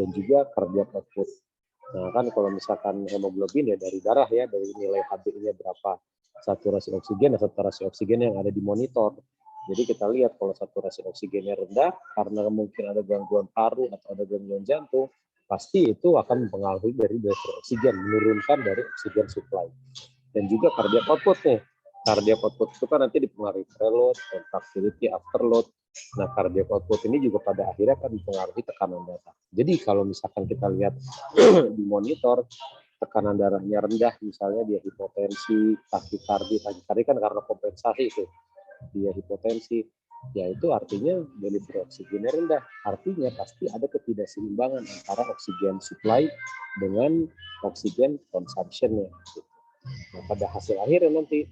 dan juga cardiac output. Nah kan kalau misalkan hemoglobin ya dari darah ya, dari nilai Hb-nya berapa, saturasi oksigen yang ada di monitor. Jadi kita lihat kalau saturasi oksigennya rendah karena mungkin ada gangguan paru atau ada gangguan jantung, pasti itu akan mempengaruhi dari delivery oksigen, menurunkan dari oksigen supply. Dan juga cardiac output nih. Cardiac output itu kan nanti dipengaruhi preload, contractility, afterload. Nah, cardiac output ini juga pada akhirnya akan mempengaruhi tekanan darah. Jadi kalau misalkan kita lihat di monitor, tekanan darahnya rendah, misalnya dia hipotensi, takikardi kan karena kompensasi itu, dia hipotensi, ya itu artinya delivery oksigennya rendah. Artinya pasti ada ketidakseimbangan antara oksigen supply dengan oksigen consumption-nya. Nah, pada hasil akhirnya nanti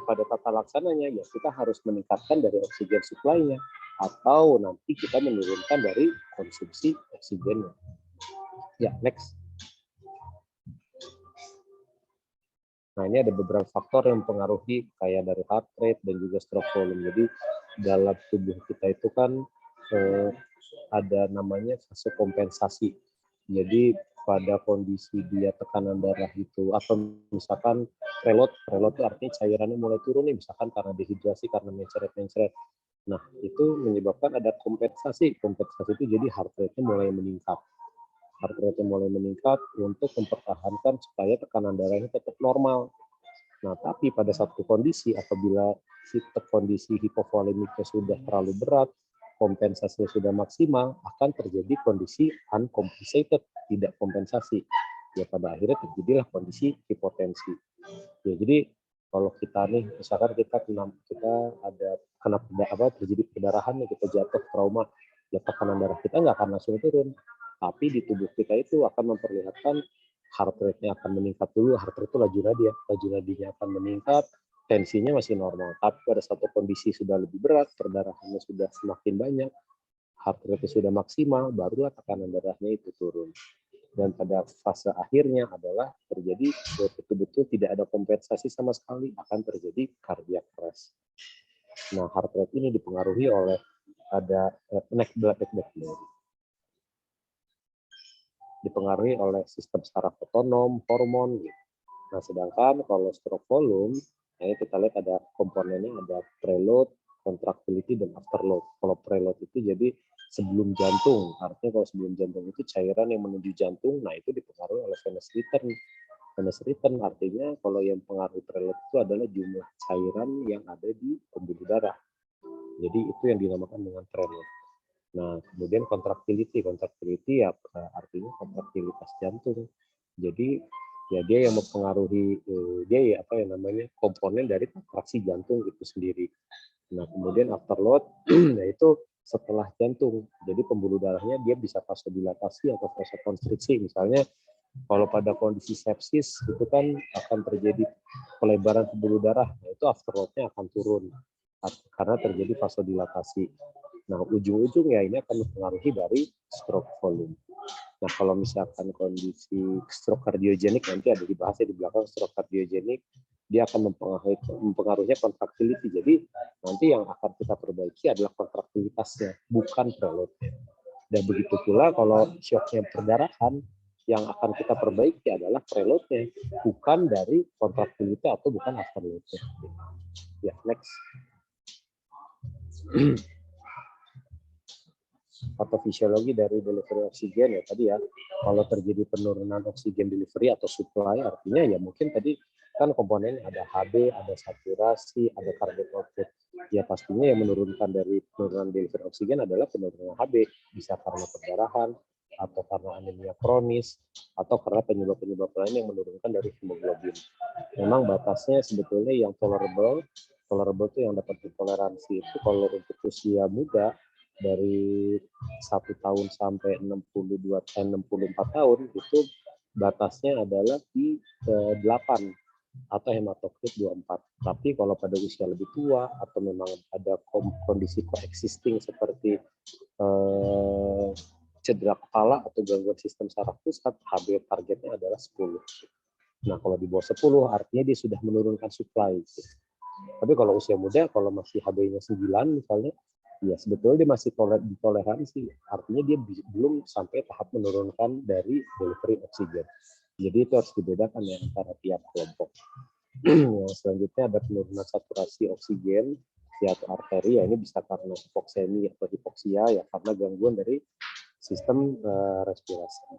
pada tata laksananya ya kita harus meningkatkan dari oksigen supply-nya atau nanti kita menurunkan dari konsumsi oksigennya. Ya, next. Nah, ini ada beberapa faktor yang mempengaruhi kayak dari heart rate dan juga stroke volume. Jadi dalam tubuh kita itu kan ada namanya fase kompensasi. Jadi pada kondisi dia tekanan darah itu atau misalkan preload itu artinya cairannya mulai turun nih, misalkan karena dehidrasi, karena mencret. Nah, itu menyebabkan ada kompensasi itu jadi heart rate-nya mulai meningkat. Untuk mempertahankan supaya tekanan darahnya tetap normal. Nah, tapi pada satu kondisi apabila kondisi hipovolemiknya sudah terlalu berat, kompensasi sudah maksimal, akan terjadi kondisi uncompensated, tidak kompensasi. Ya pada akhirnya terjadilah kondisi hipotensi. Ya jadi kalau kita nih, misalkan kita terjadi perdarahan, kita jatuh trauma, ya tekanan darah kita nggak akan langsung turun, tapi di tubuh kita itu akan memperlihatkan heart rate-nya akan meningkat dulu, heart rate itu laju nadinya akan meningkat, tensinya masih normal, tapi pada satu kondisi sudah lebih berat, perdarahannya sudah semakin banyak, heart rate sudah maksimal, barulah tekanan darahnya itu turun. Dan pada fase akhirnya adalah terjadi betul-betul tidak ada kompensasi sama sekali, akan terjadi cardiac arrest. Nah, heart rate ini dipengaruhi oleh ada dipengaruhi oleh sistem saraf otonom, hormon gitu. Nah, sedangkan kalau stroke volume, nah kita lihat ada komponennya, ada preload, contractility, dan afterload. Kalau preload itu jadi sebelum jantung, artinya kalau sebelum jantung itu cairan yang menuju jantung, nah itu dipengaruhi oleh venous return. Venous return artinya kalau yang pengaruh preload itu adalah jumlah cairan yang ada di pembuluh darah. Jadi itu yang dinamakan dengan preload. Nah, kemudian contractility ya artinya kontraktilitas jantung. Jadi ya dia yang mempengaruhi komponen dari kontraksi jantung itu sendiri. Nah, kemudian afterload yaitu setelah jantung. Jadi pembuluh darahnya dia bisa vasodilatasi atau vasokonstriksi. Misalnya kalau pada kondisi sepsis itu kan akan terjadi pelebaran pembuluh darah, itu afterload-nya akan turun karena terjadi vasodilatasi. Nah, ujung-ujungnya ini akan mempengaruhi dari stroke volume. Nah, kalau misalkan kondisi stroke kardiogenik nanti ada dibahasnya di belakang, stroke kardiogenik dia akan mempengaruhi contractility. Jadi nanti yang akan kita perbaiki adalah kontraktilitasnya, bukan preload-nya. Dan begitu pula kalau shocknya perdarahan, yang akan kita perbaiki adalah preload-nya, bukan dari kontraktility atau bukan afterload-nya. Ya, next. Patofisiologi dari delivery oksigen ya tadi ya, kalau terjadi penurunan oksigen delivery atau supply, artinya ya mungkin tadi kan komponen ada Hb, ada saturasi, ada cardiac output. Ya pastinya yang menurunkan dari penurunan delivery oksigen adalah penurunan Hb, bisa karena perdarahan atau karena anemia kronis atau karena penyebab-penyebab lain yang menurunkan dari hemoglobin. Memang batasnya sebetulnya yang tolerable itu yang dapat ditoleransi itu kalau untuk usia muda dari 1 tahun sampai 64 tahun itu batasnya adalah di 8 atau hematokrit 24. Tapi kalau pada usia lebih tua atau memang ada kondisi coexisting seperti cedera kepala atau gangguan sistem saraf pusat, Hb targetnya adalah 10. Nah, kalau di bawah 10 artinya dia sudah menurunkan supply. Tapi kalau usia muda, kalau masih Hb-nya 9 misalnya, Ya, sebetulnya dia masih ditoleransi, artinya dia belum sampai tahap menurunkan dari delivery oksigen. Jadi itu harus dibedakan ya antara tiap kelompok. Selanjutnya ada penurunan saturasi oksigen di atau arteri, ya ini bisa karena hipoksemi atau hipoksia ya karena gangguan dari sistem respirasi.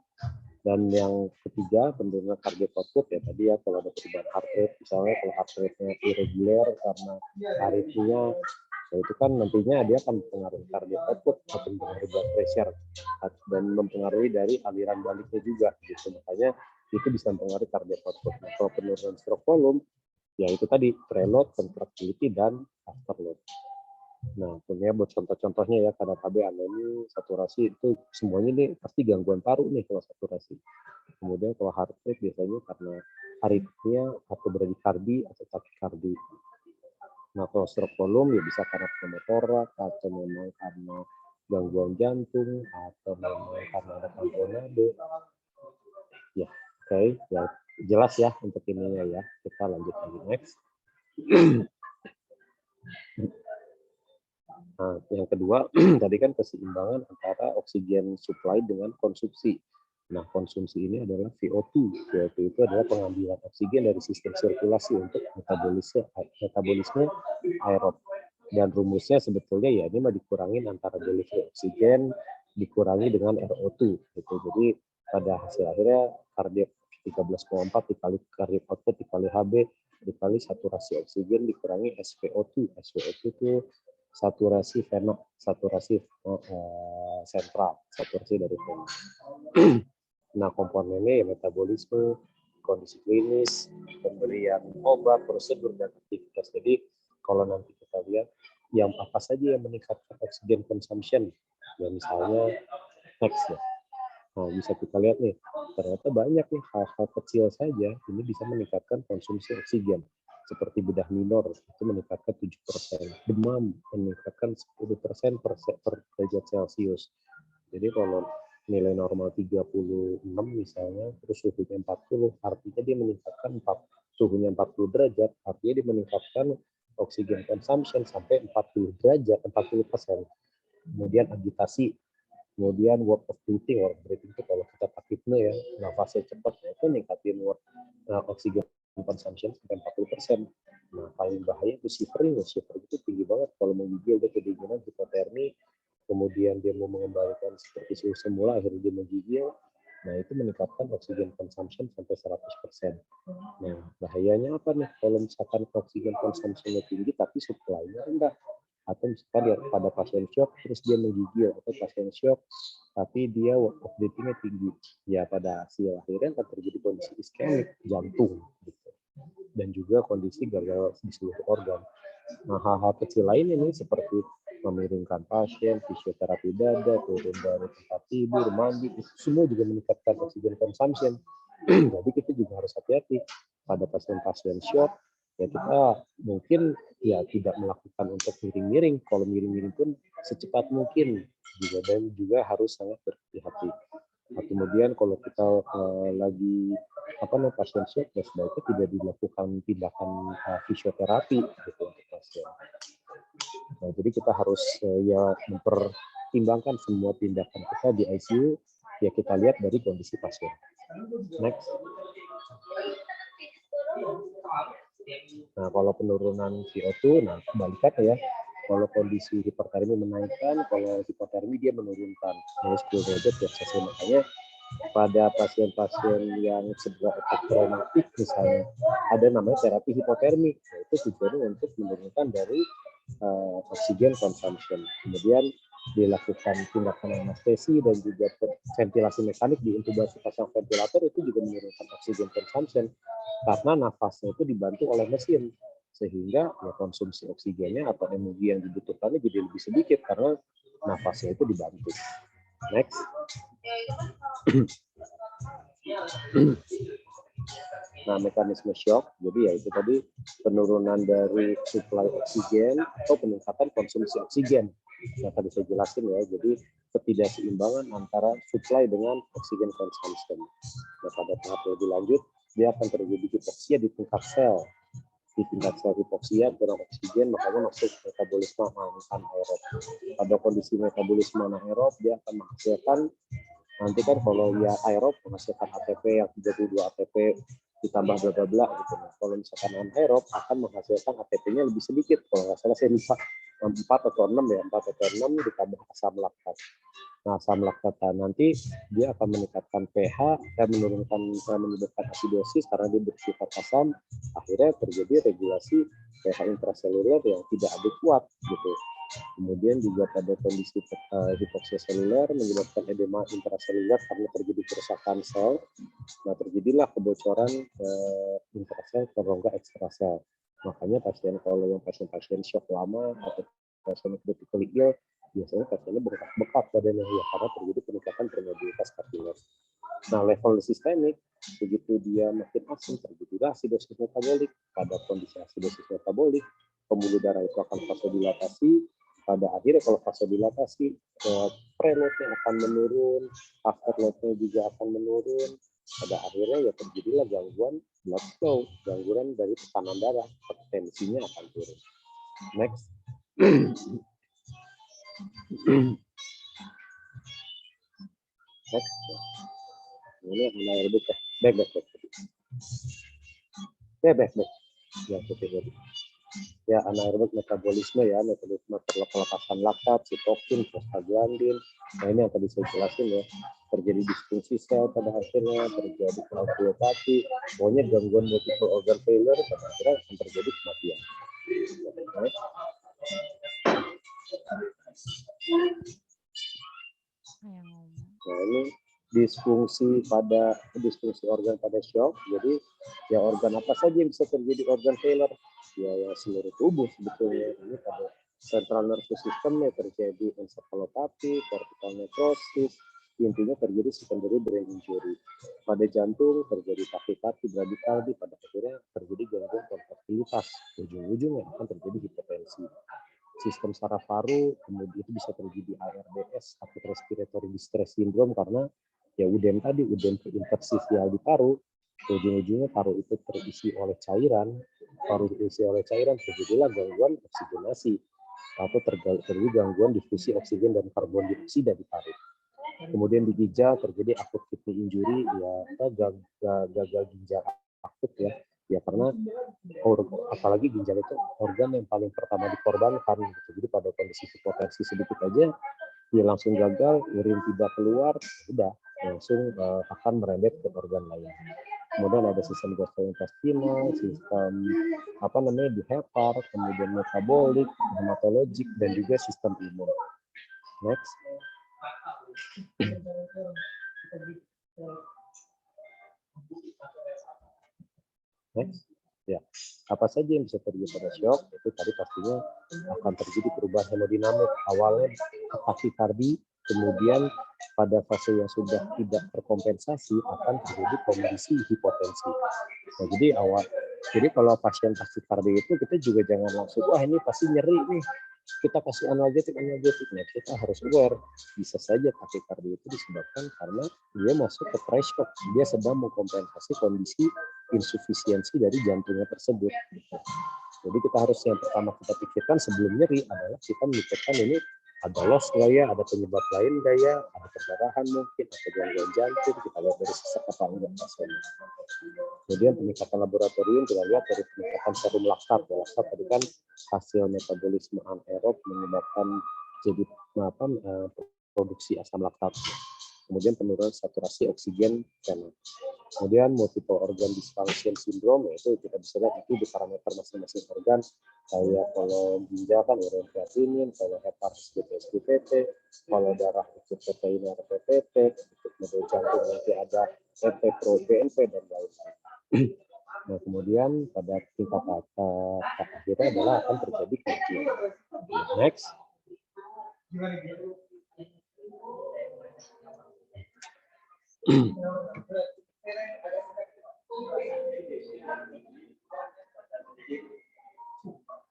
Dan yang ketiga penurunan cardiac output ya tadi ya kalau ada perubahan heart rate, misalnya kalau heart rate-nya irregular karena aritmia, nah itu kan nantinya dia akan mempengaruhi cardiac output atau mempengaruhi blood pressure dan mempengaruhi dari aliran baliknya juga gitu, makanya itu bisa mempengaruhi cardiac output. Nah, kalau penurunan stroke volume ya itu tadi preload, contractility, dan afterload. Nah, punya buat contoh-contohnya ya, kadar KB, anemi, saturasi itu semuanya ini pasti gangguan paru nih kalau saturasi. Kemudian kalau heart rate biasanya karena aritmia atau bradikardi atau takikardi. Nah, kalau stroke volume ya bisa karena pneumotorak atau memang karena gangguan jantung atau memang karena ada tamponade. Ya, oke, ya jelas ya untuk ininya ya. Kita lanjut lagi next. Nah, yang kedua, tadi kan keseimbangan antara oksigen supply dengan konsumsi. Nah, konsumsi ini adalah VO2. VO2 itu adalah pengambilan oksigen dari sistem sirkulasi untuk metabolisme aerob. Dan rumusnya sebetulnya ya ini mah dikurangin antara delivery oksigen dikurangi dengan RO2 gitu. Jadi pada hasil akhirnya kardiak 13,4 dikali cardiac output dikali HB dikali saturasi oksigen dikurangi SpO2. SpO2 itu saturasi vena, saturasi sentral, saturasi dari vena. Nah, komponennya ya metabolisme, kondisi klinis, pemberian obat, prosedur, dan aktivitas. Jadi kalau nanti kita lihat yang apa saja yang meningkatkan oksigen consumption, ya misalnya next ya. Nah, bisa kita lihat nih, ternyata banyak nih hal-hal kecil saja ini bisa meningkatkan konsumsi oksigen. Seperti bedah minor itu meningkatkan 7%, demam meningkatkan 10% per derajat Celcius. Jadi kalau nilai normal 36 misalnya, terus suhunya 40, artinya dia meningkatkan suhunya 40 derajat, artinya dia meningkatkan oksigen consumption sampai 40 derajat, 40%. Kemudian agitasi, kemudian work of breathing, itu kalau kita pakai hipno ya, nafasnya cepat, ya itu meningkatin oksigen consumption sampai 40%. Nah, paling bahaya itu shivering. Shivering itu tinggi banget. Kalau menggigil dia kedinginan, hipotermi, kemudian dia mau mengembalikan seperti suhu semula, akhirnya dia menggigil. Nah, itu meningkatkan oksigen consumption sampai 100%. Nah, bahayanya apa nih? Kalau misalkan oksigen consumption-nya tinggi, tapi supply-nya rendah. Atau misalkan dia pada pasien shock, terus dia menggigil. Atau pasien shock, tapi dia work of breathing-nya tinggi. Ya, pada hasil akhirnya akan terjadi kondisi iskemik, jantung. Gitu. Dan juga kondisi gagal di seluruh organ. Nah, hal-hal kecil lain ini seperti memiringkan pasien, fisioterapi dada, turun dari tempat tidur, mandi, itu semua juga meningkatkan oksigen consumption. Jadi kita juga harus hati-hati pada pasien-pasien shock. Ya kita mungkin ya tidak melakukan untuk miring-miring. Kalau miring-miring pun secepat mungkin juga, dan juga harus sangat berhati-hati. Nah, kemudian kalau kita lagi pasien shock, ya sebaiknya tidak dilakukan tindakan fisioterapi gitu untuk pasien. Nah, jadi kita harus ya mempertimbangkan semua tindakan kita di ICU, ya kita lihat dari kondisi pasien. Next. Nah, kalau penurunan VO2, nah kebalikannya ya. Kalau kondisi hipertermi menaikkan, kalau hipotermi dia menurunkan. Nah, 10 derajat ya sesuai. Makanya pada pasien-pasien yang cedera otak traumatik misalnya, ada namanya terapi hipotermi. Nah, itu tujuannya untuk menurunkan dari oksigen consumption. Kemudian dilakukan tindakan anestesi dan juga ventilasi mekanik di intubasi pasang ventilator, itu juga menurunkan oksigen consumption karena nafasnya itu dibantu oleh mesin, sehingga ya konsumsi oksigennya atau energi yang dibutuhkannya jadi lebih sedikit karena nafasnya itu dibantu. Next. Nah, mekanisme shock, jadi ya itu tadi penurunan dari suplai oksigen atau peningkatan konsumsi oksigen. Yang tadi saya jelasin ya, jadi ketidakseimbangan antara suplai dengan oksigen consumption. Nah, pada tahap lebih lanjut, dia akan terjadi hipoksia di tingkat sel. Di tingkat sel hipoksia kurang oksigen, makanya masuk metabolisme anaerob. Pada kondisi metabolisme anaerob dia akan menghasilkan, nanti kan kalau ya aerob menghasilkan ATP yang 32 ATP ditambah bla bla bla gitu. Nah, kalau misalkan anaerob akan menghasilkan ATP-nya lebih sedikit. Kalau nggak salah saya lupa 4 atau 6 ya, 4 atau 6 ditambah asam laktat. Nah, asam laktat nanti dia akan meningkatkan pH dan menyebabkan asidosis karena dia bersifat asam. Akhirnya terjadi regulasi pH intraseluler yang tidak adekuat gitu. Kemudian juga pada kondisi hipoksia seluler menyebabkan edema intraseluler karena terjadi kerusakan sel. Nah, terjadilah kebocoran intrasel ke rongga ekstrasel. Makanya kalau yang pasien-pasien shock lama atau pasien critically ill, biasanya pasiennya bengkak-bengkak badannya ya karena terjadi peningkatan permeabilitas kapiler. Nah, level sistemik begitu dia makin asam terjadilah asidosis metabolik. Pada kondisi asidosis metabolik, pembuluh darah itu akan vasodilatasi. Pada akhirnya kalau vasodilatasi, preloadnya akan menurun, afterloadnya juga akan menurun. Pada akhirnya ya terjadilah gangguan blood flow, gangguan dari tekanan darah, tensinya akan turun. Next. Next. Ini anaerobik back. Ya, seperti ya, anaerobik metabolisme ya, metabolisme pelepasan laktat, sitokin, prostaglandin. Nah, ini yang tadi saya jelasin ya, terjadi disfungsi sel pada akhirnya, terjadi koagulopati, pokoknya gangguan multiple organ failure, pada akhirnya akan terjadi kematian. Nah, ini disfungsi organ pada shock. Jadi ya organ apa saja yang bisa terjadi organ failure? Ya seluruh tubuh sebetulnya. Ini pada central nervous system ya terjadi encephalopathy, cortical necrosis, intinya terjadi secondary brain injury. Pada jantung terjadi tachycardia, bradycardia, pada akhirnya terjadi gangguan kontraktilitas. Ujung-ujungnya akan terjadi hipertensi. Sistem saraf paru, kemudian itu bisa terjadi ARDS, acute respiratory distress syndrome, karena ya UDEM interstisial di paru, ujung-ujungnya paru itu terisi oleh cairan, terjadilah gangguan oksigenasi atau terjadi gangguan difusi oksigen dan karbon dioksida di paru. Kemudian di ginjal terjadi acute kidney injury, ya gagal ginjal akut ya karena apalagi ginjal itu organ yang paling pertama dikorbankan gitu. Jadi pada kondisi hipotensi sedikit aja dia langsung gagal, urin tidak keluar, udah langsung akan merembet ke organ lain. Kemudian ada sistem gastrointestinal, sistem dihepar, kemudian metabolik, hematologik, dan juga sistem imun. Next. Next. Ya, apa saja yang bisa terjadi pada shock? Itu tadi pastinya akan terjadi perubahan hemodinamik. Awalnya takikardi, kemudian pada fase yang sudah tidak terkompensasi akan terjadi kondisi hipotensi. Nah, jadi kalau pasien takikardi itu kita juga jangan langsung wah ini pasti nyeri nih, kita kasih analgetik. Nah, kita harus aware bisa saja takikardi itu disebabkan karena dia masuk ke threshold, dia sedang mengkompensasi kondisi insufisiensi dari jantungnya tersebut. Jadi kita harus yang pertama kita pikirkan sebelum nyeri adalah kita memikirkan ini ada loss nggak ya, ada penyebab lain nggak ya, ada perdarahan mungkin, atau gangguan jantung, kita lihat dari sesak apa enggak pasiennya. Kemudian peningkatan laboratorium kita lihat dari peningkatan serum laktat. Laktat tadi kan hasil metabolisme anaerob menyebabkan jadi produksi asam laktat. Kemudian penurunan saturasi oksigen channel. Kemudian multiple organ dysfunction syndrome, yaitu kita bisa lihat itu di parameter masing-masing organ. Kayak kalau ginjal kan urin kreatinin, kalau hepar SGP-SGPT, kalau darah itu protein RPPT, kemudian jantung nanti ada NT-proBNP dan lain-lain. Nah, kemudian pada tingkat akhirnya adalah akan terjadi kematian. Next.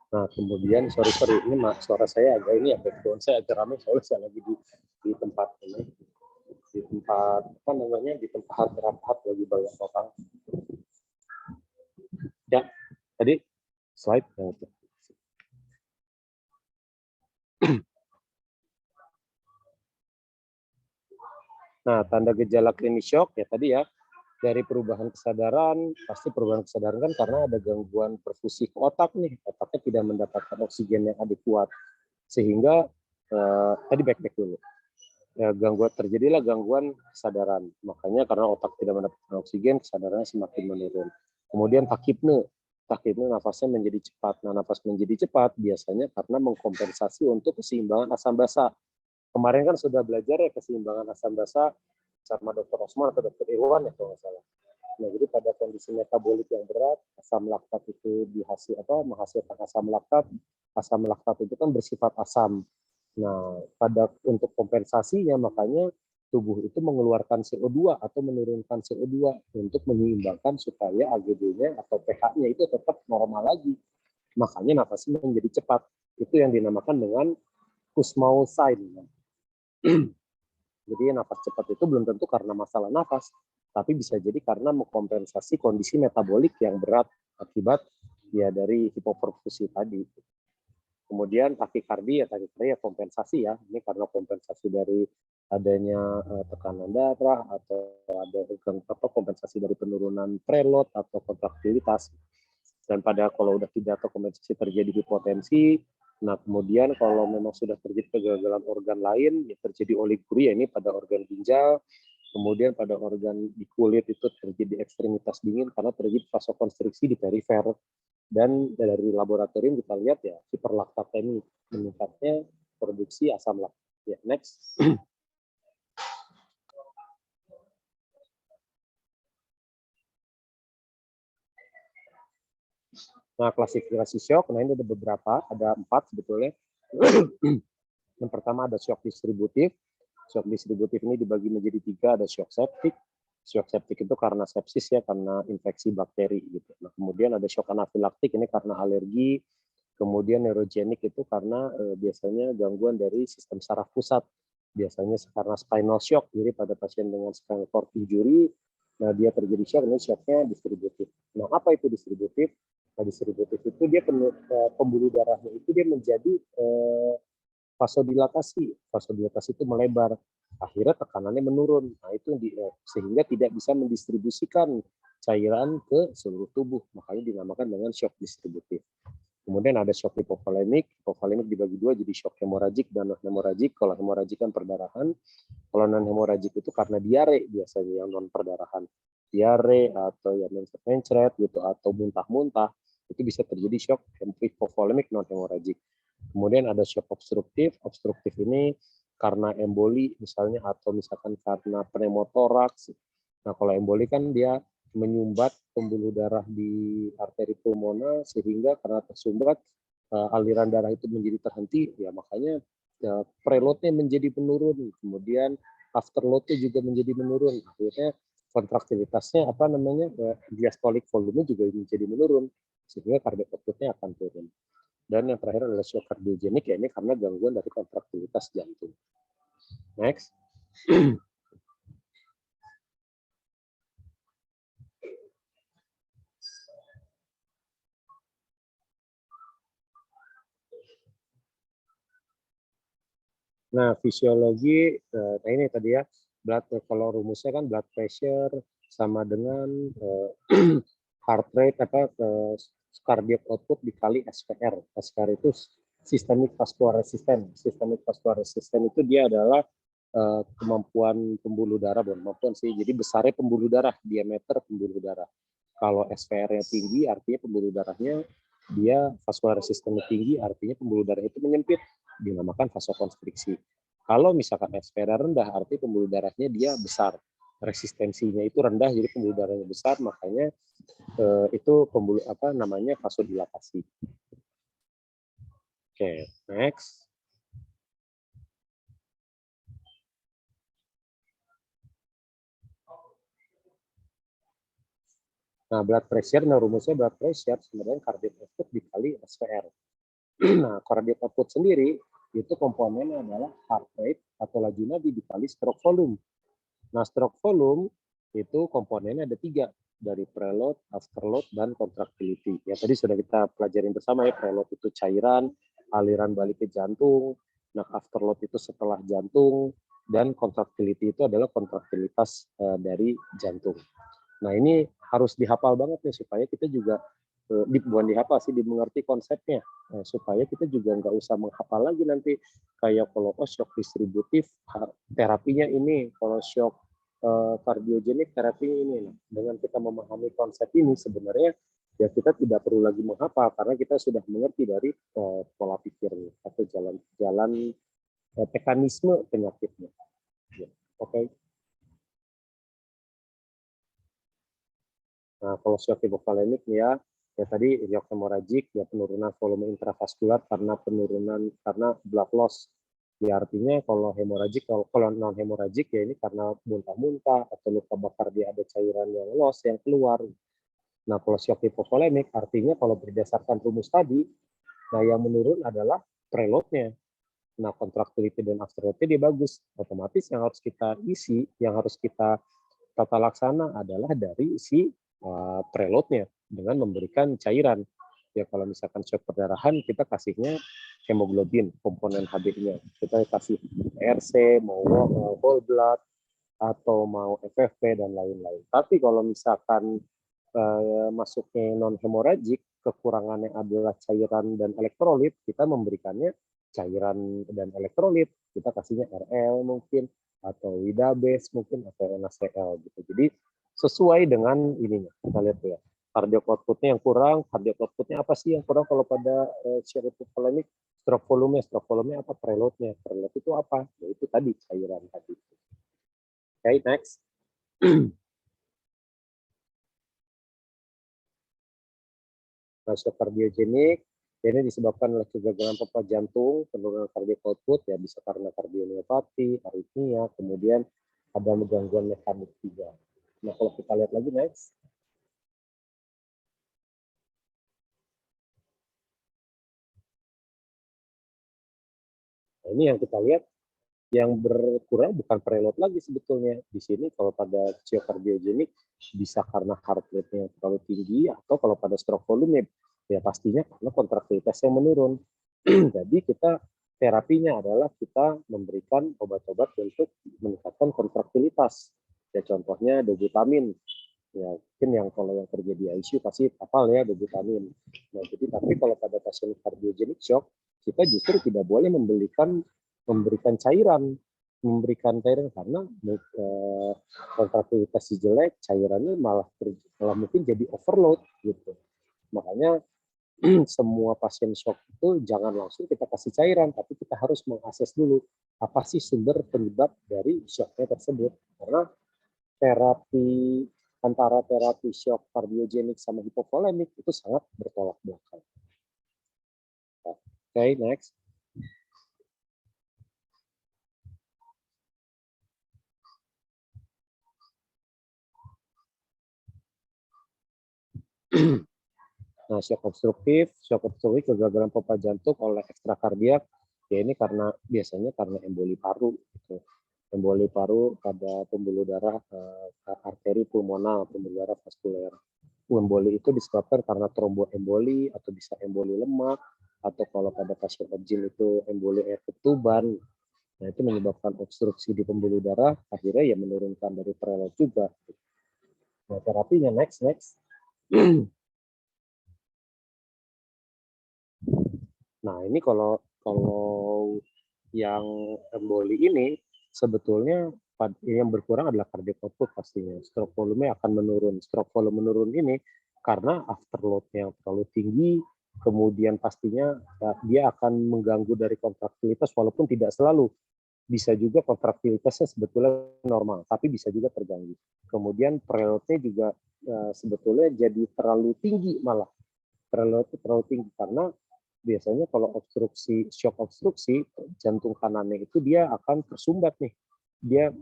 Nah, kemudian sorry ini suara saya agak ini ya, background saya agak ramai soalnya saya lagi di tempat ini, di tempat rapat lagi banyak orang. Ya, tadi slide yang Nah, tanda gejala klinis shock ya tadi ya, dari perubahan kesadaran, pasti perubahan kesadaran kan karena ada gangguan perfusi ke otak nih, otaknya tidak mendapatkan oksigen yang adekuat, sehingga tadi back dulu. Ya, terjadilah gangguan kesadaran, makanya karena otak tidak mendapatkan oksigen, kesadarannya semakin menurun. Kemudian takipne nafasnya menjadi cepat. Nah, nafas menjadi cepat biasanya karena mengkompensasi untuk keseimbangan asam basa. Kemarin kan sudah belajar ya keseimbangan asam basa sama Dr. Osman atau Dr. Irwan ya kalau nggak salah. Nah, jadi pada kondisi metabolik yang berat, asam laktat itu menghasilkan asam laktat. Asam laktat itu kan bersifat asam. Nah, untuk kompensasinya makanya tubuh itu mengeluarkan CO2 atau menurunkan CO2 untuk menyeimbangkan supaya AGD-nya atau pH-nya itu tetap normal lagi. Makanya nafasnya menjadi cepat. Itu yang dinamakan dengan Kussmaul sign. Jadi nafas cepat itu belum tentu karena masalah nafas, tapi bisa jadi karena mengkompensasi kondisi metabolik yang berat akibat ya dari hipoperfusi tadi. Kemudian takikardia kompensasi ya, ini karena kompensasi dari adanya tekanan darah atau ada kompensasi dari penurunan preload atau kontraktilitas. Dan kalau udah tidak terkompensasi terjadi hipotensi. Nah, kemudian kalau memang sudah terjadi kegagalan organ lain, ya terjadi oliguria ini pada organ ginjal, kemudian pada organ di kulit itu terjadi ekstremitas dingin karena terjadi vasokonstriksi di perifer. Dan dari laboratorium kita lihat ya hiperlaktatemi, meningkatnya produksi asam laktat. Ya, next. Nah, klasifikasi shock, nah ini ada beberapa, ada 4 sebetulnya. Yang pertama ada shock distributif. Shock distributif ini dibagi menjadi 3, ada shock septic. Shock septic itu karena sepsis ya, karena infeksi bakteri gitu. Nah, kemudian ada shock anafilaktik, ini karena alergi. Kemudian neurogenik itu karena biasanya gangguan dari sistem saraf pusat. Biasanya karena spinal shock, jadi pada pasien dengan spinal cord injury, nah dia terjadi shock, ini shocknya distributif. Nah, apa itu distributif? Nah, distributif itu dia pembuluh darahnya itu dia menjadi vasodilatasi. Vasodilatasi itu melebar. Akhirnya tekanannya menurun. Nah, itu sehingga tidak bisa mendistribusikan cairan ke seluruh tubuh. Makanya dinamakan dengan shock distributif. Kemudian ada shock hipovolemik. Hipovolemik dibagi 2 jadi shock hemoragik dan non hemoragik. Kalau hemoragik kan perdarahan. Kalau non hemoragik itu karena diare biasanya yang non perdarahan. Diare atau yang mencret gitu atau muntah-muntah itu bisa terjadi shock hipovolemik non hemoragik. Kemudian ada shock obstruktif. Obstruktif ini karena emboli misalnya atau misalkan karena pneumotoraks. Nah, kalau emboli kan dia menyumbat pembuluh darah di arteri pulmoner sehingga karena tersumbat aliran darah itu menjadi terhenti, ya makanya preloadnya menjadi menurun, kemudian afterloadnya juga menjadi menurun, akhirnya kontraktilitasnya diastolic volume juga menjadi menurun sehingga cardiac outputnya akan turun. Dan yang terakhir adalah shock kardiogenik, ya ini karena gangguan dari kontraktilitas jantung. Next. Nah, fisiologi, nah ini tadi ya, kalau rumusnya kan blood pressure sama dengan heart rate, cardiac output dikali SVR. SVR itu systemic vascular resistance. Systemic vascular resistance itu dia adalah kemampuan pembuluh darah, jadi besarnya pembuluh darah, diameter pembuluh darah. Kalau SVR-nya tinggi, artinya pembuluh darahnya dia vascular resistance tinggi, artinya pembuluh darah itu menyempit, dinamakan vasokonstriksi. Kalau misalkan SVR rendah, artinya pembuluh darahnya dia besar, resistensinya itu rendah, jadi pembuluh darahnya besar, makanya itu vasodilatasi. Oke, next. Nah, blood pressure, rumusnya blood pressure sebenarnya cardiac output dikali SVR. Nah, cardiac output sendiri itu komponennya adalah heart rate atau laju nadi dikali stroke volume. Nah, stroke volume itu komponennya ada 3. dari preload, afterload, dan contractility. Ya tadi sudah kita pelajarin bersama ya, preload itu cairan, aliran balik ke jantung, nah afterload itu setelah jantung, dan contractility itu adalah kontraktilitas dari jantung. Nah ini harus dihafal banget nih supaya kita juga bukan dihafal sih, dimengerti konsepnya, supaya kita juga nggak usah menghafal lagi nanti kayak kalau shock distributif terapinya ini, kalau shock kardiogenik terapinya ini. Nah, dengan kita memahami konsep ini sebenarnya ya kita tidak perlu lagi menghafal karena kita sudah mengerti dari pola pikirnya atau jalan-jalan mekanisme penyakitnya. Ya, oke. Nah, kalau shock hipovolemik ya tadi shock hemoragik ya penurunan volume intravaskular karena blood loss. Ya artinya kalau hemoragik, kalau non hemoragik ya ini karena muntah-muntah atau luka bakar dia ada cairan yang loss yang keluar. Nah, kalau shock hipovolemik artinya kalau berdasarkan rumus tadi, nah yang menurun adalah preloadnya. Nah, contractility dan afterloadnya dia bagus. Otomatis yang harus kita isi, yang harus kita tata laksana adalah dari si preloadnya dengan memberikan cairan. Ya kalau misalkan shock perdarahan kita kasihnya hemoglobin, komponen HB-nya. Kita kasih RC, mau whole blood, atau mau FFP dan lain-lain. Tapi kalau misalkan masuknya non hemoragik, kekurangannya adalah cairan dan elektrolit, kita memberikannya cairan dan elektrolit. Kita kasihnya RL mungkin, atau Widabase mungkin, atau NaCl gitu. Jadi sesuai dengan ininya. Kita lihat ya. Cardiac output-nya yang kurang, cardiac output-nya apa sih yang kurang kalau pada shock hipovolemik? Stroke volume apa? Preload-nya. Preload itu apa? Ya itu tadi cairan tadi. Oke, next. Shock kardiogenik ini disebabkan oleh kegagalan pompa jantung, penurunan cardiac output ya bisa karena kardiomiopati, aritmia, kemudian ada gangguan mekanik juga. Nah kalau kita lihat lagi next. Nah, ini yang kita lihat yang berkurang bukan preload lagi sebetulnya. Di sini kalau pada shock kardiogenik bisa karena heart rate-nya yang terlalu tinggi, atau kalau pada stroke volume ya pastinya karena kontraktilitas yang menurun. Jadi kita terapinya adalah kita memberikan obat-obat untuk meningkatkan kontraktilitas. Ya contohnya dobutamin. Ya mungkin yang kalau yang kerja di ICU pasti hafal ya dobutamin. Nah jadi tapi kalau pada pasien kardiogenik shock kita justru tidak boleh memberikan cairan karena kontraktilitas jelek, cairannya malah mungkin jadi overload gitu. Makanya semua pasien shock itu jangan langsung kita kasih cairan, tapi kita harus mengakses dulu apa sih sumber penyebab dari shocknya tersebut. Karena antara terapi shock kardiogenik sama hipovolemik itu sangat bertolak belakang. Oke, next. Nah, shock obstruktif kegagalan pompa jantung oleh ekstrakardiak, ya ini biasanya karena emboli paru. Gitu. Emboli paru pada pembuluh darah arteri pulmonal, pembuluh darah vaskuler. Emboli itu disebabkan karena tromboemboli atau bisa emboli lemak, atau kalau pada pasien objin itu emboli air ketuban. Nah, itu menyebabkan obstruksi di pembuluh darah, akhirnya ya menurunkan dari preload juga. Nah, terapinya next. Nah, ini kalau yang emboli ini sebetulnya yang berkurang adalah cardiac output pastinya. Stroke volume akan menurun. Stroke volume menurun ini karena afterload-nya yang terlalu tinggi, kemudian pastinya dia akan mengganggu dari kontraktilitas walaupun tidak selalu. Bisa juga kontraktilitasnya sebetulnya normal, tapi bisa juga terganggu. Kemudian preload-nya juga sebetulnya jadi terlalu tinggi malah. Preload terlalu tinggi karena biasanya kalau shock obstruksi, jantung kanannya itu dia akan tersumbat nih.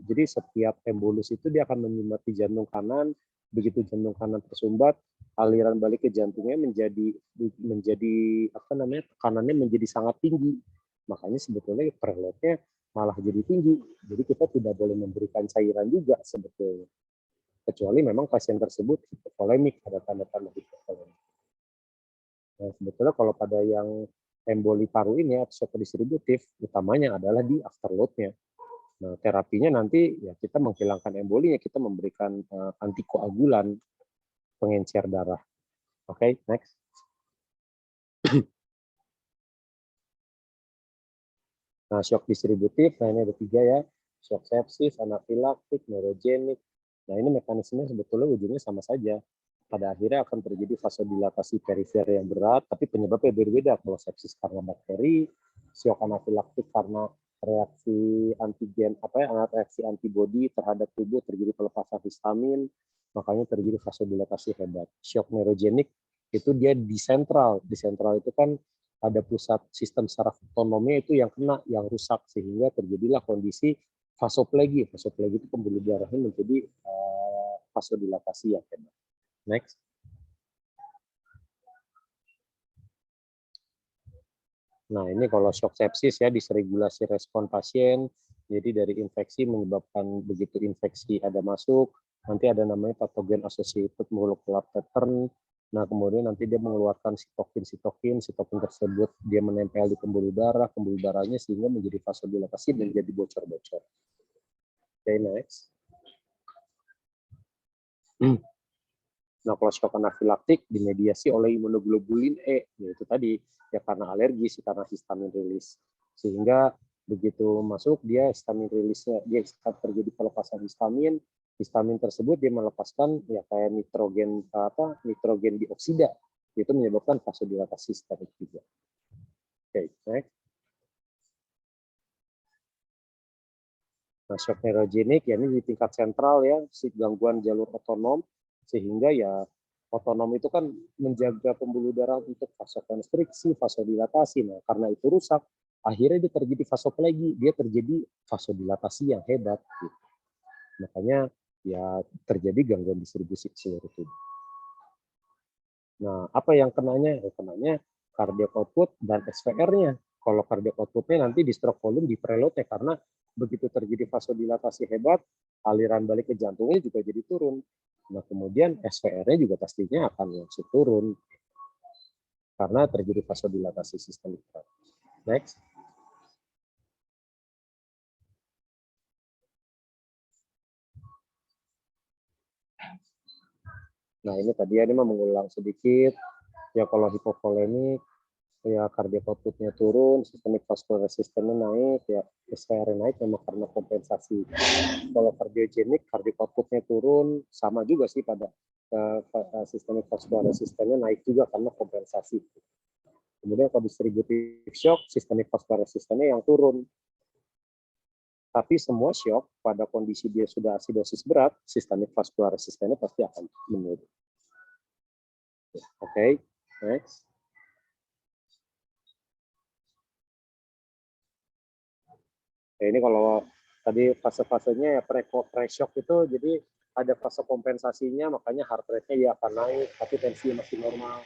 Jadi setiap embolus itu dia akan menyumbati jantung kanan, begitu jantung kanan tersumbat, aliran balik ke jantungnya menjadi tekanannya menjadi sangat tinggi. Makanya sebetulnya preloadnya malah jadi tinggi. Jadi kita tidak boleh memberikan cairan juga sebetulnya. kecuali memang pasien tersebut hipovolemik, ada tanda-tanda hipovolemik. Nah, sebetulnya kalau pada yang emboli paru ini atau shock distributif, utamanya adalah di afterload-nya. Nah, terapinya nanti ya kita menghilangkan embolinya, kita memberikan antikoagulan, pengencer darah. Oke, next. Nah, shock distributif, nah ini ada 3 ya. Shock sepsis, anafilaktik, neurogenik. Nah, ini mekanismenya sebetulnya ujungnya sama saja. Pada akhirnya akan terjadi vasodilatasi perifer yang berat, tapi penyebabnya berbeda. Kalau sepsis karena bakteri, shock anafilaktik karena reaksi antigen, reaksi antibodi terhadap tubuh, terjadi pelepasan histamin, makanya terjadi vasodilatasi hebat. Shock neurogenik itu dia di sentral. Di sentral itu kan ada pusat sistem saraf otonomnya itu yang kena, yang rusak, sehingga terjadilah kondisi vasoplegi. Vasoplegi itu pembuluh darahnya menjadi vasodilatasi yang hebat. Next. Nah, ini kalau shock sepsis ya, disregulasi respon pasien. Jadi dari infeksi menyebabkan begitu infeksi ada masuk, nanti ada namanya patogen associated molecular pattern. Nah, kemudian nanti dia mengeluarkan sitokin tersebut dia menempel di pembuluh darahnya sehingga menjadi vasodilatasi dan jadi bocor-bocor. Oke, next. Nah, kalau shock anafilaktik dimediasi oleh imunoglobulin E, yaitu tadi ya karena alergi, karena histamin rilis. Sehingga begitu masuk dia histamin rilisnya, dia terjadi pelepasan histamin. Histamin tersebut dia melepaskan ya kayak nitrogen dioksida, itu menyebabkan vasodilatasi sistemik juga. Oke, next. Nah, shock neurogenik ya ini di tingkat sentral ya, si gangguan jalur otonom, sehingga ya otonom itu kan menjaga pembuluh darah untuk vasokonstriksi, vasodilatasi. Nah, karena itu rusak, akhirnya dia terjadi vasoplegi, dia terjadi vasodilatasi yang hebat. Gitu. Makanya ya terjadi gangguan distribusi seluruh tubuh. Nah, apa yang kenanya? Kenanya cardiac output dan SVR-nya. Kalau cardiac output-nya nanti di stroke volume di preload-nya, karena begitu terjadi vasodilatasi hebat, aliran balik ke jantungnya juga jadi turun. Nah, kemudian SVR-nya juga pastinya akan langsung turun karena terjadi vasodilatasi sistemik. Next. Nah, ini tadi ini mengulang sedikit. Ya kalau hipovolemik, ya cardiac output-nya turun, sistemik vascular resistance naik, ya SVR naik memang karena kompensasi. Kalau kardiogenik, cardiac output-nya turun, sama juga sih pada sistemik vascular resistance naik juga karena kompensasi. Kemudian kalau distributive shock, sistemik vascular resistance yang turun. Tapi semua shock pada kondisi dia sudah asidosis berat, sistemik vascular resistance pasti akan menurun. Oke, next. Ya, ini kalau tadi fase-fasenya ya pre-shock itu jadi ada fase kompensasinya, makanya heart rate-nya ya akan naik, tapi tensinya masih normal.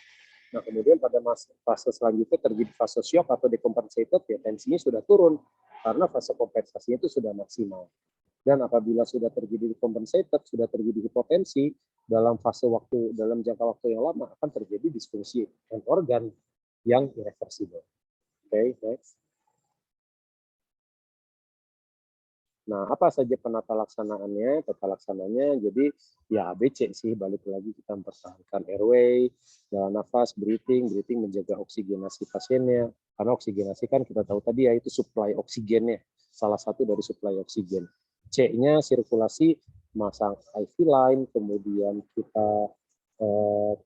Nah, kemudian pada fase selanjutnya terjadi fase shock atau decompensated, ya tensinya sudah turun karena fase kompensasinya itu sudah maksimal. Dan apabila sudah terjadi decompensated, sudah terjadi hipotensi, dalam jangka waktu yang lama akan terjadi disfungsi organ yang irreversible. Oke, next. Nah, apa saja penata laksanaannya? Tata laksananya, jadi ya ABC sih, balik lagi kita mempertahankan airway, jalan nafas, breathing menjaga oksigenasi pasiennya. Karena oksigenasi kan kita tahu tadi ya, itu supply oksigennya, salah satu dari supply oksigen. C-nya sirkulasi, masang IV line, kemudian kita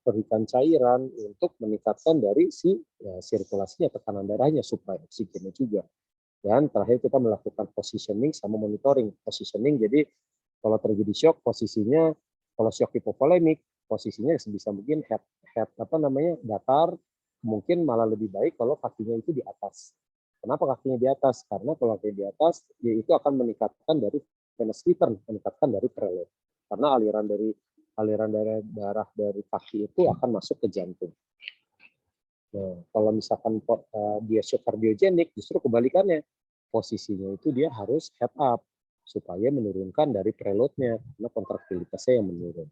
berikan cairan untuk meningkatkan dari sirkulasinya, tekanan darahnya, supply oksigennya juga. Dan terakhir kita melakukan positioning sama monitoring. Positioning jadi kalau terjadi shock posisinya, kalau shock hipovolemik posisinya sebisa mungkin datar, mungkin malah lebih baik kalau kakinya itu di atas. Kenapa kakinya di atas? Karena kalau kakinya di atas, ya itu akan meningkatkan dari venous return, meningkatkan dari preload. Karena aliran darah dari kaki itu akan masuk ke jantung. Nah, kalau misalkan dia shock kardiogenik, justru kebalikannya. Posisinya itu dia harus head up. supaya menurunkan dari preloadnya karena kontraktilitasnya yang menurun.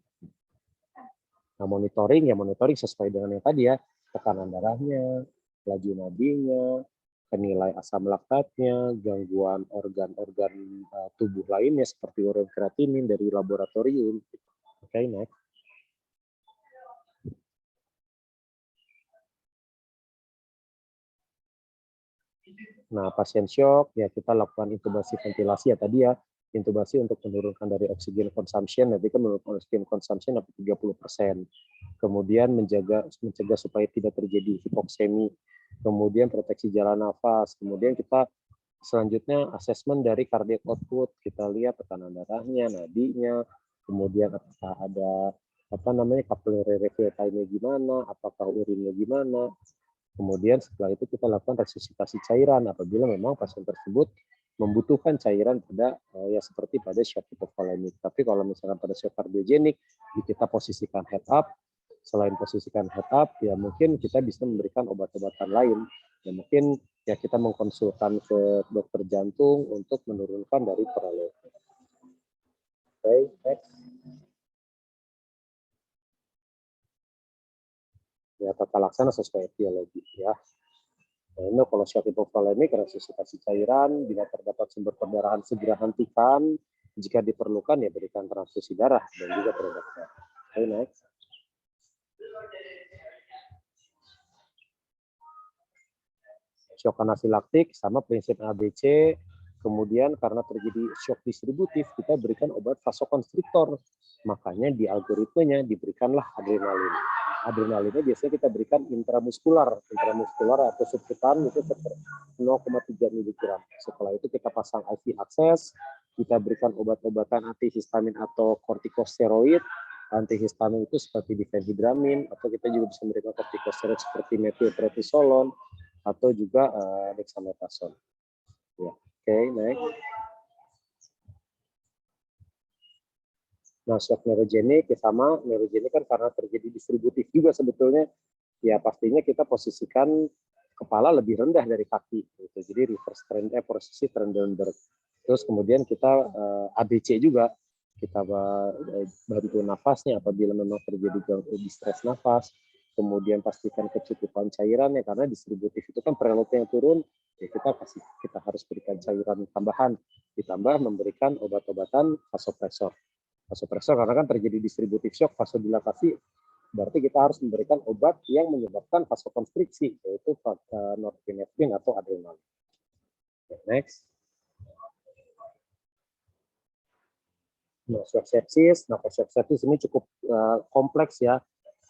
Nah, monitoring sesuai dengan yang tadi ya, tekanan darahnya, laju nadinya, penilai asam laktatnya, gangguan organ-organ tubuh lainnya seperti urin kreatinin dari laboratorium. Oke, next. Nah, pasien shock, ya kita lakukan intubasi ventilasi ya tadi ya, intubasi untuk menurunkan dari oksigen consumption, nanti kan menurunkan oksigen consumption sampai 30%. Kemudian mencegah supaya tidak terjadi hipoksemi, kemudian proteksi jalan nafas, kemudian kita selanjutnya asesmen dari cardiac output, kita lihat tekanan darahnya, nadinya, kemudian apakah ada capillary refill time-nya gimana, apakah urinnya gimana. Kemudian setelah itu kita lakukan resusitasi cairan apabila memang pasien tersebut membutuhkan cairan pada ya seperti pada shock hipovolemik. Tapi kalau misalkan pada shock kardiogenik, kita posisikan head up. Selain posisikan head up, ya mungkin kita bisa memberikan obat-obatan lain. Ya mungkin ya kita mengkonsultan ke dokter jantung untuk menurunkan dari preload. Oke, next. Ya tata laksana sesuai etiologi ya. Nah, ini kalau shock hipovolemik, resusitasi cairan, bila terdapat sumber perdarahan segera hentikan, jika diperlukan ya berikan transfusi darah dan juga berobat. Oke, next. Shock anafilaktik sama prinsip ABC. Kemudian karena terjadi shock distributif, kita berikan obat vasokonstriktor. Makanya di algoritmenya diberikanlah adrenalin. Adrenalinnya biasanya kita berikan intramuskular atau subkutan itu 0,3 mg. Setelah itu kita pasang IV akses, kita berikan obat-obatan antihistamin atau kortikosteroid. Antihistamin itu seperti difenhidramin, atau kita juga bisa memberikan kortikosteroid seperti methylprednisolon atau juga dexamethasone. Ya, oke, next. Nah, shock neurogenik ya sama, neurogenik kan karena terjadi distributif juga sebetulnya, ya pastinya kita posisikan kepala lebih rendah dari kaki, gitu. Jadi reverse trend, posisi Trendelenburg. Terus kemudian kita ABC juga, kita bantu nafasnya apabila memang terjadi distress nafas, kemudian pastikan kecukupan cairannya karena distributif itu kan preloadnya yang turun, ya kita harus berikan cairan tambahan, ditambah memberikan obat-obatan vasopresor. Vasopresor karena kan terjadi distributif shock, vasodilatasi, berarti kita harus memberikan obat yang menyebabkan vasokonstriksi, yaitu norepinephrine atau adrenalin. Next. Nah, shock sepsis. Nah, shock sepsis ini cukup kompleks ya.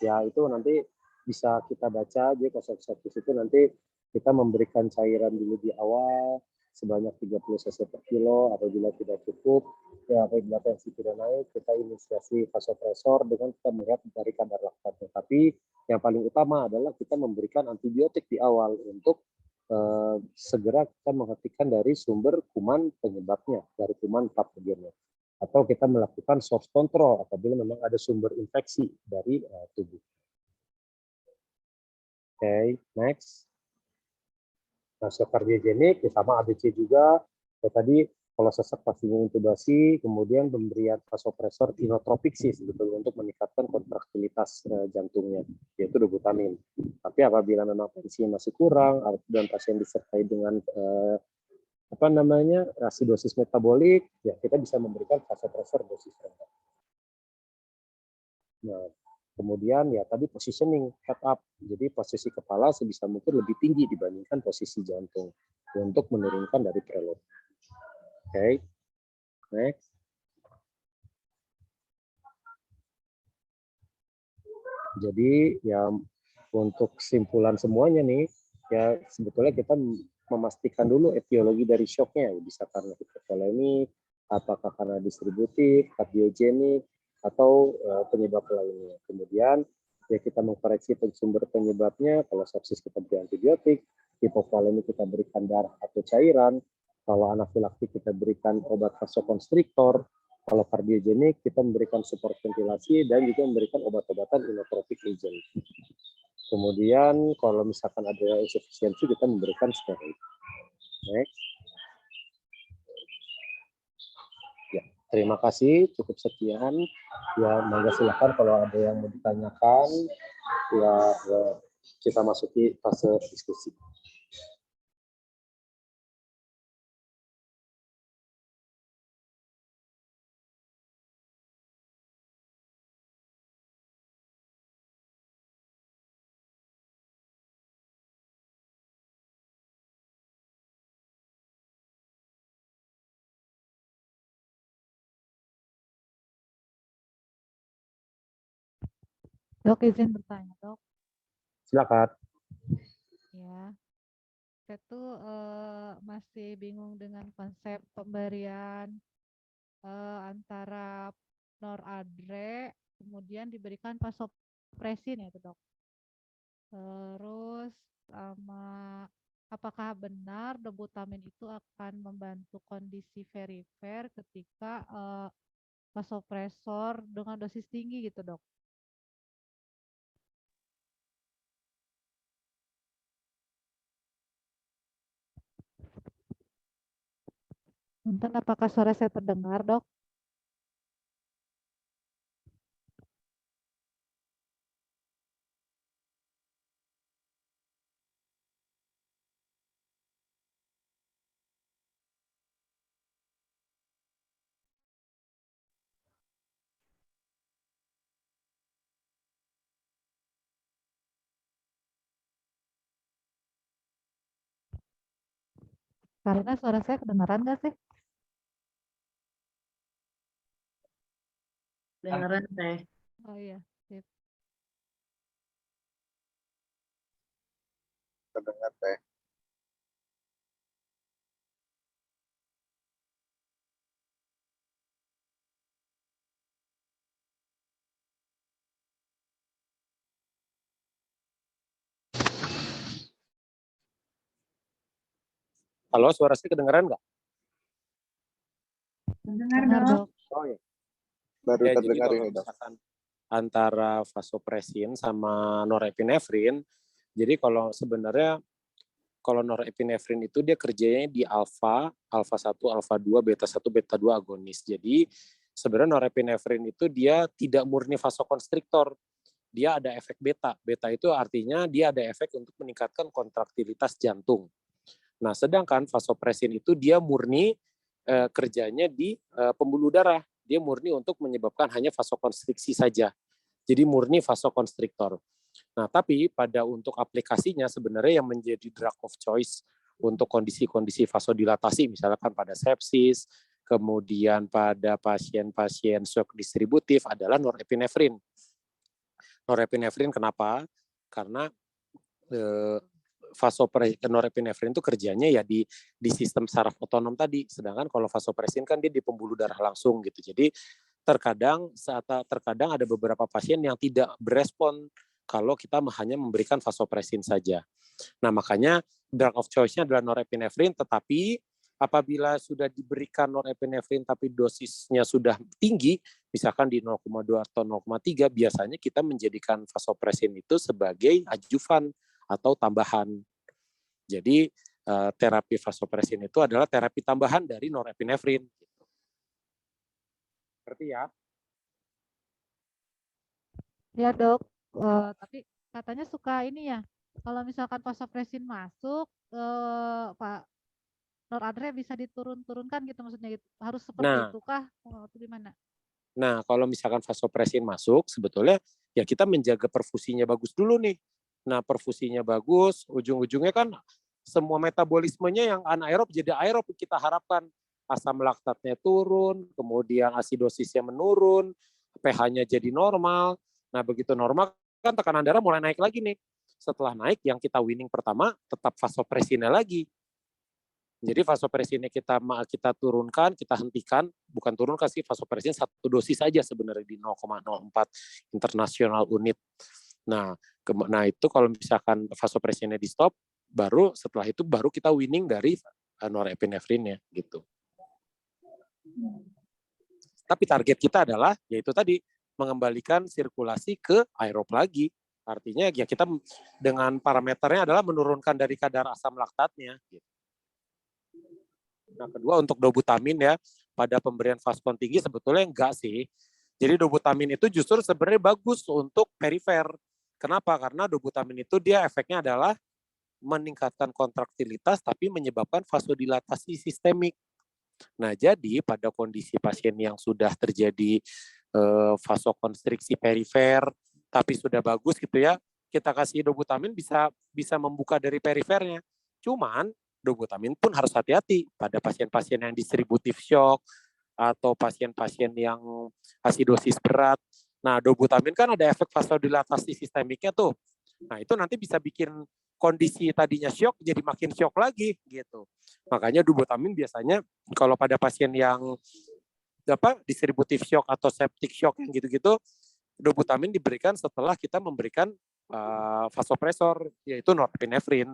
Ya, itu nanti bisa kita baca aja. Shock sepsis itu nanti kita memberikan cairan dulu di awal sebanyak 30 cc per kilo, apabila tidak cukup, ya apabila tensi tidak naik, kita inisiasi vasopresor dengan kita melihat dari kadar laktatnya. Tapi yang paling utama adalah kita memberikan antibiotik di awal untuk segera kita menghentikan dari sumber kuman penyebabnya, dari kuman patogennya. Atau kita melakukan source control apabila memang ada sumber infeksi dari tubuh. Oke, next. Nah, shock kardiogenik ya sama ABC juga. Ya, tadi kalau sesak pastinya intubasi, kemudian pemberian vasopresor inotropik sih sebetulnya untuk meningkatkan kontraktilitas jantungnya, yaitu dogutamin. Tapi apabila memang tensinya masih kurang dan pasien disertai dengan asidosis metabolik, ya kita bisa memberikan vasopresor dosis rendah. Nah, kemudian ya tadi positioning head up, jadi posisi kepala sebisa mungkin lebih tinggi dibandingkan posisi jantung untuk menurunkan dari preload. Oke, next. Jadi ya untuk kesimpulan semuanya nih, ya sebetulnya kita memastikan dulu etiologi dari shocknya, bisa karena hipovolemik, apakah karena distributif, kardiogenik, atau penyebab lainnya. Kemudian ya kita mengkoreksi sumber penyebabnya, kalau sepsis kita beri antibiotik, hipovolemik kita berikan darah atau cairan, kalau anafilaktik kita berikan obat vasokonstriktor, kalau kardiogenik kita memberikan support ventilasi dan juga memberikan obat-obatan inotropik agent. Kemudian kalau misalkan ada insufisiensi kita memberikan steroid. Next. Terima kasih, cukup sekian. Ya, monggo silakan kalau ada yang mau ditanyakan, ya kita masuki fase diskusi. Dok, izin bertanya, Dok. Silakan. Ya, saya tuh masih bingung dengan konsep pemberian antara noradre, kemudian diberikan vasopresin ya, itu, Dok. Terus sama apakah benar dobutamin itu akan membantu kondisi perifer ketika vasopresor dengan dosis tinggi gitu, Dok? Punten, apakah suara saya terdengar, Dok? Karena suara saya kedengaran nggak sih? Dengeran teh. Oh iya, sip. Terdengar teh. Halo, suara saya kedengaran nggak? Dengar Dengar, dong. Dok. Oh ya. Baru Ya, jadi terdengar kalau ini, Dok. misalkan antara vasopresin sama norepinefrin, jadi kalau sebenarnya kalau norepinefrin itu dia kerjanya di alfa 1, alfa 2, beta 1, beta 2 agonis. Jadi sebenarnya norepinefrin itu dia tidak murni vasokonstriktor. Dia ada efek beta. Beta itu artinya dia ada efek untuk meningkatkan kontraktilitas jantung. Nah, sedangkan vasopresin itu dia murni kerjanya di pembuluh darah. Dia murni untuk menyebabkan hanya vasokonstriksi saja. Jadi murni vasokonstriktor. Nah, tapi pada untuk aplikasinya sebenarnya yang menjadi drug of choice untuk kondisi-kondisi vasodilatasi, misalkan pada sepsis, kemudian pada pasien-pasien shock distributif adalah norepinefrin. Norepinefrin kenapa? Karena norepinefrin itu kerjanya ya di sistem saraf otonom tadi, sedangkan kalau vasopresin kan dia di pembuluh darah langsung gitu. Jadi terkadang ada beberapa pasien yang tidak berespon kalau kita hanya memberikan vasopresin saja. Nah, makanya drug of choice-nya adalah norepinefrin, tetapi apabila sudah diberikan norepinefrin tapi dosisnya sudah tinggi, misalkan di 0,2 atau 0,3, biasanya kita menjadikan vasopresin itu sebagai adjuvan atau tambahan. Jadi terapi vasopresin itu adalah terapi tambahan dari norepinefrin. Ngerti ya? Ya, Dok. Tapi katanya suka ini ya. Kalau misalkan vasopresin masuk, Pak noradre bisa diturunkan gitu, maksudnya gitu. Harus seperti itukah? Atau gimana? Nah, kalau misalkan vasopresin masuk, sebetulnya ya kita menjaga perfusinya bagus dulu nih. Nah, perfusinya bagus, ujung-ujungnya kan semua metabolismenya yang anaerob jadi aerob kita harapkan. Asam laktatnya turun, kemudian asidosisnya menurun, pH-nya jadi normal. Nah, begitu normal kan tekanan darah mulai naik lagi nih. Setelah naik, yang kita winning pertama tetap vasopresinnya lagi. Jadi vasopresinnya kita turunkan, kita hentikan, bukan turunkan sih, vasopresin satu dosis saja sebenarnya di 0,04 internasional unit. Nah itu kalau misalkan vasopresinnya di stop, baru setelah itu baru kita winning dari norepinefrinnya gitu. Tapi target kita adalah yaitu tadi mengembalikan sirkulasi ke aerob lagi. Artinya ya kita dengan parameternya adalah menurunkan dari kadar asam laktatnya gitu. Nah, kedua untuk dobutamin ya, pada pemberian vaskon tinggi? Sebetulnya enggak sih. Jadi dobutamin itu justru sebenarnya bagus untuk perifer. Kenapa? Karena dobutamin itu dia efeknya adalah meningkatkan kontraktilitas tapi menyebabkan vasodilatasi sistemik. Nah, jadi pada kondisi pasien yang sudah terjadi vasokonstriksi perifer tapi sudah bagus gitu ya, kita kasih dobutamin bisa membuka dari perifernya. Cuman dobutamin pun harus hati-hati pada pasien-pasien yang distributif shock atau pasien-pasien yang asidosis berat. Nah, dobutamin kan ada efek vasodilatasi sistemiknya tuh. Nah, itu nanti bisa bikin kondisi tadinya shock jadi makin shock lagi gitu. Makanya dobutamin biasanya kalau pada pasien yang distributif shock atau septic shock yang gitu-gitu, dobutamin diberikan setelah kita memberikan vasopresor yaitu norepinefrin.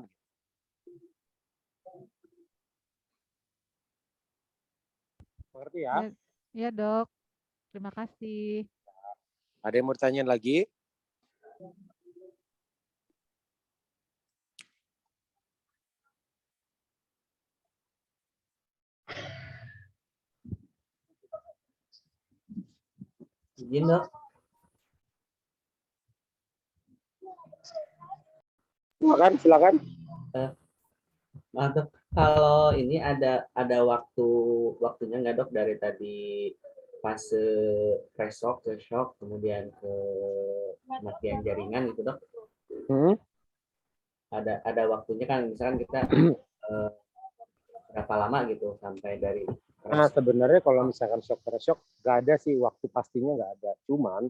Mengerti ya? Iya, Dok. Terima kasih. Ada yang mau ditanyain lagi? Izin dok. Silakan. Maaf dok, kalau ini ada waktunya nggak dok dari tadi fase pre-shock ke shock kemudian ke kematian jaringan gitu dok? Ada waktunya kan, misalkan kita berapa lama gitu sampai dari Nah, sebenarnya kalau misalkan shock pre-shock nggak ada sih waktu pastinya, nggak ada. Cuman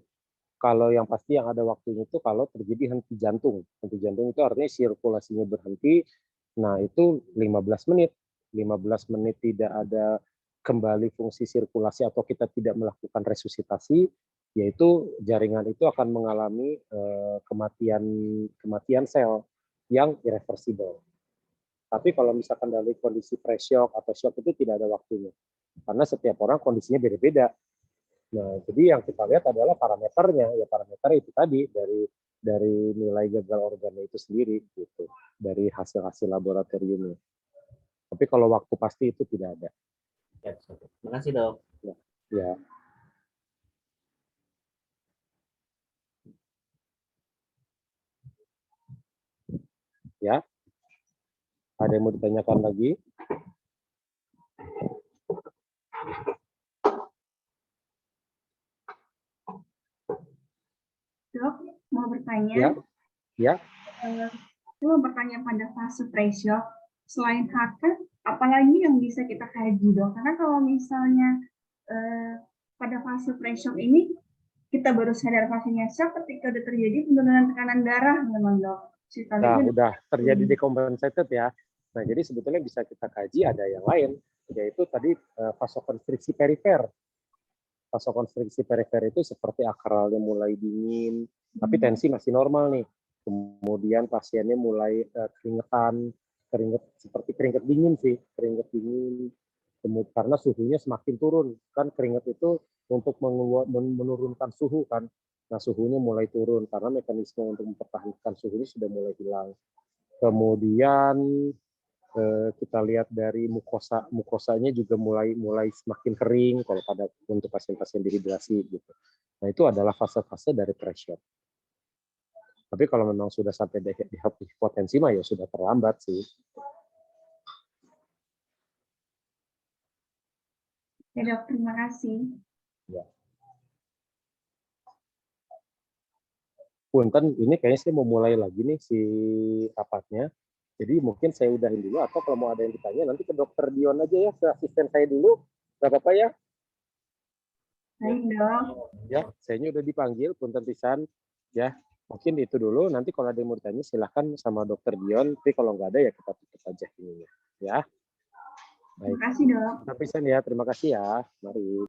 kalau yang pasti yang ada waktunya itu kalau terjadi henti jantung. Henti jantung itu artinya sirkulasinya berhenti. Nah, itu 15 menit. 15 menit tidak ada kembali fungsi sirkulasi atau kita tidak melakukan resusitasi, yaitu jaringan itu akan mengalami kematian sel yang irreversible. Tapi kalau misalkan dari kondisi pre-shock atau shock itu tidak ada waktunya. Karena setiap orang kondisinya beda-beda. Nah, jadi yang kita lihat adalah parameternya. Ya parameter itu tadi dari nilai gagal organnya itu sendiri gitu. Dari hasil-hasil laboratoriumnya. Tapi kalau waktu pasti itu tidak ada. Ya, terima kasih dok. Ya. Ya. Ada yang mau ditanyakan lagi? Dok, mau bertanya. Ya. Ya. Saya mau bertanya pada fase pre-shock, selain HK, apalagi yang bisa kita kaji dok? Karena kalau misalnya pada fase pre-shock ini, kita baru sadar pasiennya shock ketika udah terjadi penurunan tekanan darah, memang dok. Nah, udah terjadi decompensated ya. Nah, jadi sebetulnya bisa kita kaji ada yang lain, yaitu tadi vasokonstriksi perifer. Vasokonstriksi perifer itu seperti akralnya mulai dingin, tapi tensi masih normal nih. Kemudian pasiennya mulai keringetan, seperti keringet dingin sih, keringet dingin. Kemudian karena suhunya semakin turun, kan keringet itu untuk menurunkan suhu kan. Nah, suhunya mulai turun karena mekanisme untuk mempertahankan suhu ini sudah mulai hilang. Kemudian kita lihat dari mukosanya juga mulai semakin kering kalau untuk pasien-pasien dehidrasi gitu. Nah, itu adalah fase-fase dari pre-shock. Tapi kalau memang sudah sampai di hipotensi mah ya sudah terlambat sih. Ya dok, terima kasih. Ya. Punten, ini kayaknya saya mau mulai lagi nih si rapatnya. Jadi mungkin saya udahin dulu, atau kalau mau ada yang ditanya nanti ke dokter Dion aja ya, ke asisten saya dulu. Gak apa-apa ya? Baik dok. Ya, sayanya udah dipanggil, punten pisan. Ya, mungkin itu dulu. Nanti kalau ada yang mau ditanya silahkan sama dokter Dion. Tapi kalau nggak ada ya kita tutup aja ininya. Ya. Baik. Terima kasih dok. Punten pisan ya, terima kasih ya. Mari.